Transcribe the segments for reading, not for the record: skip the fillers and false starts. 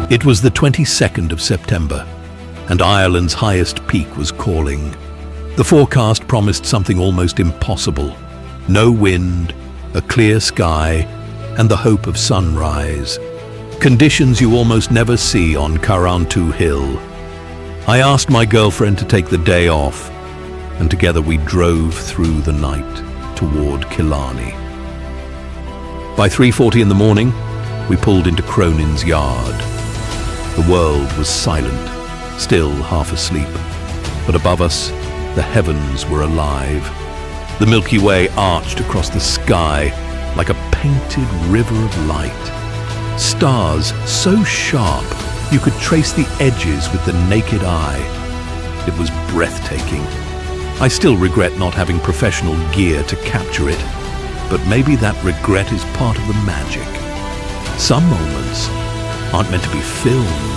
It was the 22nd of September, and Ireland's highest peak was calling. The forecast promised something almost impossible. No wind, a clear sky, and the hope of sunrise. Conditions you almost never see on Carrauntoohil. I asked my girlfriend to take the day off, and together we drove through the night toward Killarney. By 3:40 in the morning, we pulled into Cronin's yard. The world was silent, still half asleep, but above us, the heavens were alive. The Milky Way arched across the sky like a painted river of light. Stars so sharp you could trace the edges with the naked eye. It was breathtaking. I still regret not having professional gear to capture it, but maybe that regret is part of the magic. Some moments aren't meant to be filmed.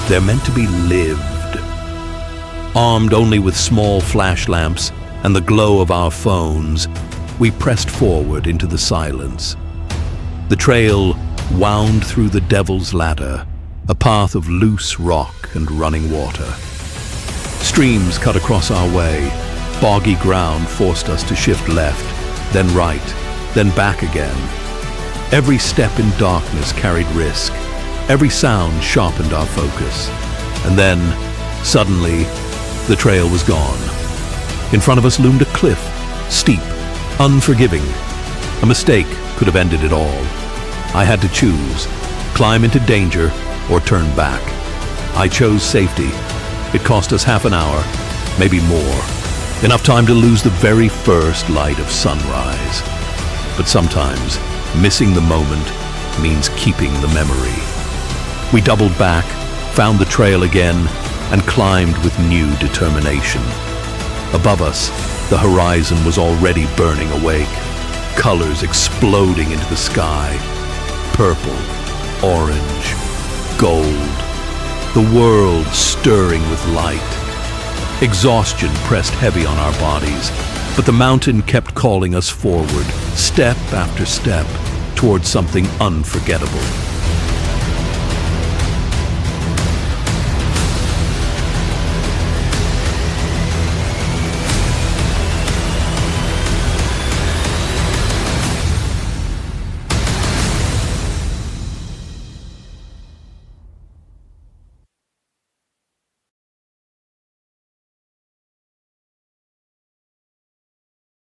They're meant to be lived. Armed only with small flash lamps and the glow of our phones, we pressed forward into the silence. The trail wound through the Devil's Ladder, a path of loose rock and running water. Streams cut across our way. Boggy ground forced us to shift left, then right, then back again. Every step in darkness carried risk. Every sound sharpened our focus. And then, suddenly, the trail was gone. In front of us loomed a cliff, steep, unforgiving. A mistake could have ended it all. I had to choose, climb into danger or turn back. I chose safety. It cost us half an hour, maybe more. Enough time to lose the very first light of sunrise. But sometimes, missing the moment means keeping the memory. We doubled back, found the trail again, and climbed with new determination. Above us, the horizon was already burning awake, colors exploding into the sky. Purple, orange, gold. The world stirring with light. Exhaustion pressed heavy on our bodies, but the mountain kept calling us forward, step after step, towards something unforgettable.